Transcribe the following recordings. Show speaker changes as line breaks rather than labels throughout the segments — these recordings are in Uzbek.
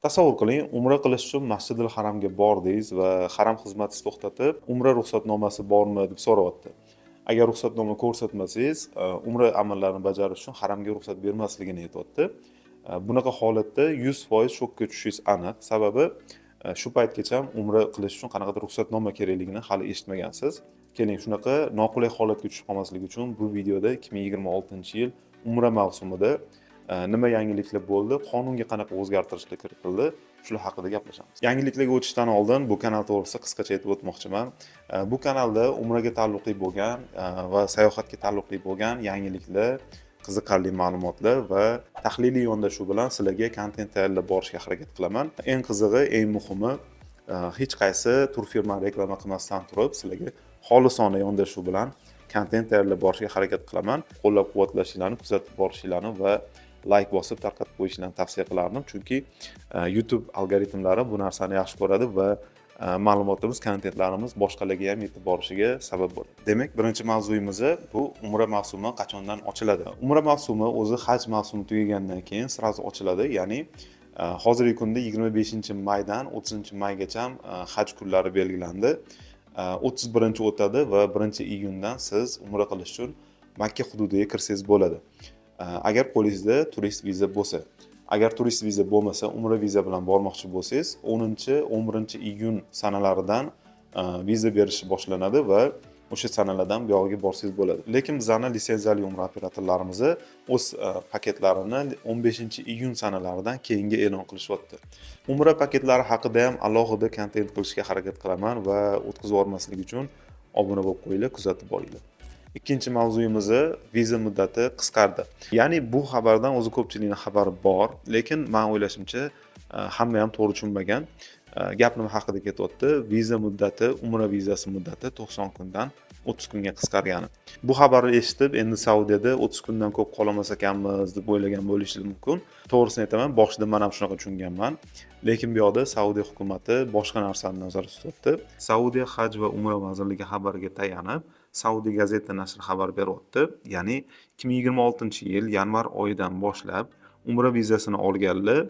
Tasavvur qiling, umra qilish uchun Masjidil Haramga bordingiz va haram xizmati sizni to'xtatib, umra ruxsatnomasi bormi deb so'rayapti. Agar ruxsatnoma ko'rsatmasangiz, umra amallarini bajarish uchun haramga ruxsat bermasligini aytyapti. Bunaqa holatda 100% shokka tushishingiz aniq. Sababi shu paytgacha umra qilish uchun qanaqadir ruxsatnoma kerakligini hali eshitmagansiz. Keling, shunaqa noqulay holatga tushib qolmaslik uchun bu videoda 2026-yil umra mavsumida nima yangiliklar bo'ldi, qonunga qanaqa o'zgartirishlar kiritildi, shular haqida gaplashamiz. Yangiliklarga o'tishdan oldin bu kanal to'g'risida qisqacha aytib o'tmoqchiman. Bu kanalda umraga taalluqli bo'lgan va sayohatga taalluqli bo'lgan yangiliklar, qiziqarli ma'lumotlar va tahliliy yondashuv bilan sizlarga kontent tayyorlab borishga harakat qilaman. Eng qizig'i, eng muhimi, hech qaysi turfirma reklama qilmasdan turib, sizlarga xolisona yondashuv bilan kontent tayyorlab borishga harakat qilaman. Qo'llab-quvvatlashinglarni, kuzatib borishinglarni va like bosib tarqatib qo'yishinglarni tavsiya qilardim, chunki YouTube algoritmlari bu narsani yaxshi ko'radi va ma'lumotimiz, kontentlarimiz boshqalarga ham yetib borishiga sabab bo'ladi. Demak, birinchi mavzuyimiz bu umra mavsumi qachondan ochiladi. Umra mavsumi o'zi haj mavsumi tugagandan keyin sirazi ochiladi, ya'ni hozirgi kunda 25-maydan 30-maygacha haj kunlari belgilandi. 31 o'tadi va 1-iyundan siz umra qilish uchun Makka hududiga kirsangiz bo'ladi. Agar qo'lingizda turist viza bo'lsa, agar turist viza bo'lmasa, umra viza bilan bormoqchi bo'lsangiz, 10-11-iyun sanalaridan viza berish boshlanadi va o'sha sanalardan bu yoqqa borsangiz bo'ladi. Lekin bizning litsenziyali umra operatorlarimiz o'z paketlarini 15-iyun sanalaridan keyinga e'lon qilishyapti. Umra paketlari haqida ham alohida kontent qilishga harakat qilaman va o'tkazib yubormaslik uchun obuna bo'lib qo'yinglar, kuzatib boringlar. Ikkinchi mavzuyimiz viza muddati qisqardi. Ya'ni bu xabardan o'zi ko'pchilikning xabari bor, lekin men o'ylashimcha hamma ham to'g'ri tushunmagan. Gap nima haqida ketyapti? Viza muddati, umra vizasi muddati 90 kundan 30 kunga qisqargani. Bu xabarni eshitib, endi Saudiyada 30 kundan ko'p qolmas ekanmiz deb o'ylagan bo'lishingiz mumkin. To'g'risini aytaman, boshida men ham shunaqa tushunganman. Lekin bu yoqda Saudiya hukumatı boshqa narsani nazarda tutyapti. Saudiya haj va umra vazirligi xabariga tayanib, Saudi gazeta nashri xabar beryapti. Ya'ni 2026-yil yanvar oyidan boshlab umra vizasini olganlar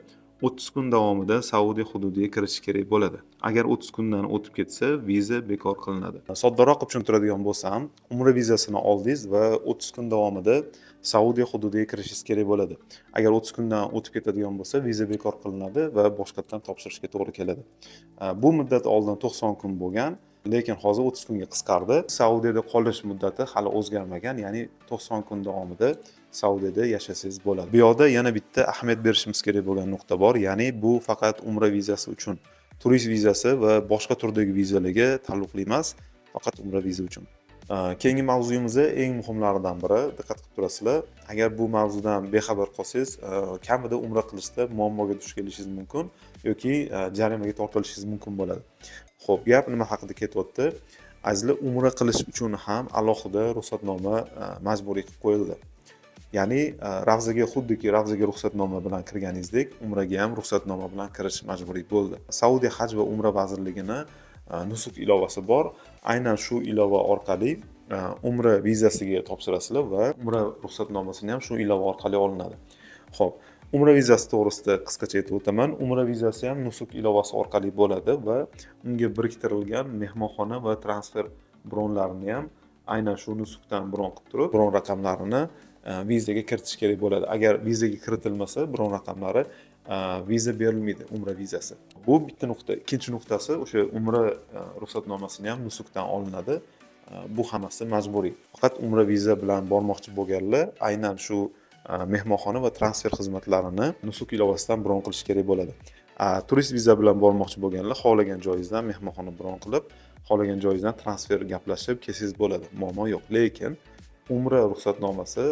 30 kun davomida Saudiya hududiga kirish kerak bo'ladi. Agar 30 kundan o'tib ketsa, viza bekor qilinadi. Soddaroq qilib tushuntiradigan bo'lsam, umra vizasini oldingiz va 30 kun davomida Saudiya hududiga kirishingiz kerak bo'ladi. Agar 30 kundan o'tib ketadigan bo'lsa, viza bekor qilinadi va boshqatdan topshirishga to'g'ri keladi. Bu muddat oldin 90 kun bo'lgan, lekin hozir 30 kunga qisqardi. Saudiyada qolish muddati hali o'zgarmagan, ya'ni 90 kun davomida Saudiyada yashasangiz bo'ladi. Bu yoqda yana bitta ahamiyat berishimiz kerak bo'lgan nuqta bor, ya'ni bu faqat umra vizasi uchun. Turist vizasi va boshqa turdagi vizalarga taalluqli emas, faqat umra viza uchun. Keyingi mavzuyimiz eng muhimlaridan biri, diqqat qilib turasizlar. Agar bu mavzudan bexabar qolsangiz, kamida umra qilishda muammoga duch kelishingiz mumkin yoki jarimaga tortilishingiz mumkin bo'ladi. Xo'p, gap nima haqida ketyapti? Azizlar, umra qilish uchun ham alohida ruxsatnoma majburiy qilib qo'yildi. Ya'ni ravzaga xuddiki ravzaga ruxsatnoma bilan kirganingizdek, umraga ham ruxsatnoma bilan kirish majburiy bo'ldi. Saudiya haj va umra vazirligini nusuk ilovasi bor. Aynan shu ilova orqali umra vizasiga topshirasizlar va umra ruxsatnomasini ham shu ilova orqali olinadi. Xo'p, umra vizasi to'g'risida qisqacha aytib o'taman. Umra vizasi ham nusuk ilovasi orqali bo'ladi va unga biriktirilgan mehmonxona va transfer bronlarini ham aynan shu nusukdan bron qilib turib, bron raqamlarini vizaga kiritish kerak bo'ladi. Agar vizaga kiritilmasa, bron raqamlari viza berilmaydi, umra vizasi. Bu bitta nuqta. Ikkinchi nuqtasi, o'sha umra ruxsatnomasini ham nusukdan olinadi. Bu hammasi majburiy. Faqat umra viza bilan bormoqchi bo'lganlar aynan shu mehmonxona va transfer xizmatlarini nusuk ilovasidan bron qilish kerak bo'ladi. Turist viza bilan bormoqchi bo'lganlar xohlagan joyingizdan mehmonxona bron qilib, xohlagan joyingizdan transfer gaplashib kelsangiz bo'ladi. Muammo yo'q. Lekin umra ruxsatnomasi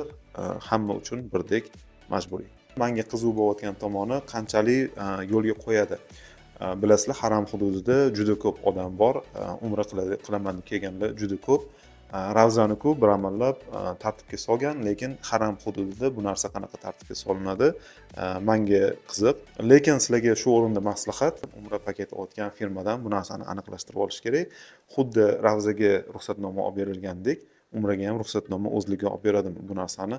hamma uchun birdek majburiy. Menga qiziq bo'layotgan tomoni qanchalik yo'lga qo'yadi. Bilasizlar, haram hududida juda ko'p odam bor. Umra qilaman deb kelganlar juda ko'p. Ravzani-ku bir amallab tartibga solgan, lekin haram hududida bu narsa qanaqa tartibga solinadi? Menga qiziq. Lekin sizlarga shu o'rinda maslahat, umra paketi olayotgan firmadan bu narsani aniqlashtirib olish kerak. Xuddi ravzaga ruxsatnoma olib berilgandek, umraga ham ruxsatnoma o'zligi olib beradimi? Bu narsani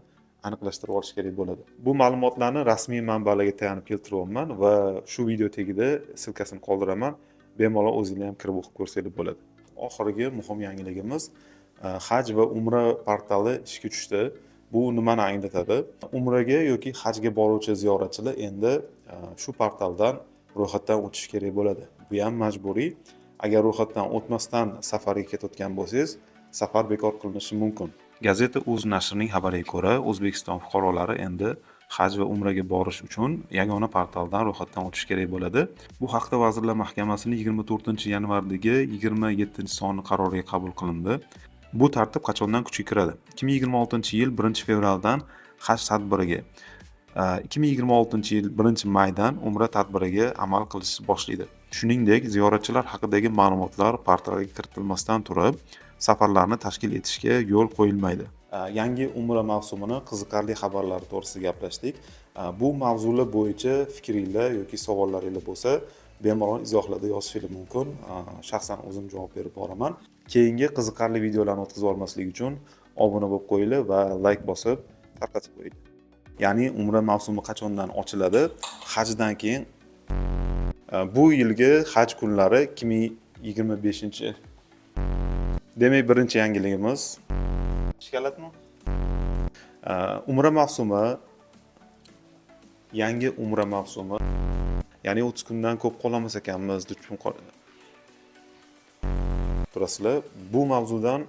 aniqlashtirib olish kerak bo'ladi. Bu ma'lumotlarni rasmiy manbalarga tayanib keltiryapman va shu video tagida silkasini qoldiraman. Bemalol o'zinglar ham kirib o'qib ko'rsanglar bo'ladi. Oxirgi muhim yangiligimiz haj va umra portali ishga tushdi. Bu nimani anglatadi? Umraga yoki hajga boruvchi ziyoratchilar endi shu portaldan ro'yxatdan o'tish kerak bo'ladi. Bu ham majburiy. Agar ro'yxatdan o'tmasdan safarga ketayotgan bo'lsangiz, safar bekor qilinishi mumkin. Gazeta Uz nashrining xabariga ko'ra, O'zbekiston fuqarolari endi haj va umraga borish uchun yagona portaldan ro'yxatdan o'tish kerak bo'ladi. Bu haqda Vazirlar Mahkamasining 24-yanvardagi 27-sonli qaroriga qabul qilindi. Bu tartib qachondan kuchga kiradi? 2026-yil 1-fevraldan haj tadbiriga, 2026-yil 1-maydan umra tadbiriga amal qilishni boshlaydi. Shuningdek, ziyoratchilar haqidagi ma'lumotlar portalga kiritilmasdan turib, safarlarni tashkil etishga yo'l qo'yilmaydi. Yangi umra mavsumini qiziqarli xabarlari to'g'risida gaplashdik. Bu mavzular bo'yicha fikringlar yoki savollaringiz bo'lsa, bemalol izohlarda yozishingiz mumkin. Shaxsan o'zim javob berib boraman. Keyingi qiziqarli videolarni o'tkazib olmaslik uchun obuna bo'lib qo'yinglar va like bosib tarqatib qo'yinglar. Ya'ni umra mavsumi qachondan ochiladi? Hajdan keyin bu yilgi haj kunlari 2025. Demak, birinchi yangiligimiz shikalatmi? Umra mavsumi, yangi umra mavsumi, ya'ni 30 kundan ko'p qolamiz ekanmiz, turasizlar. Bu mavzudan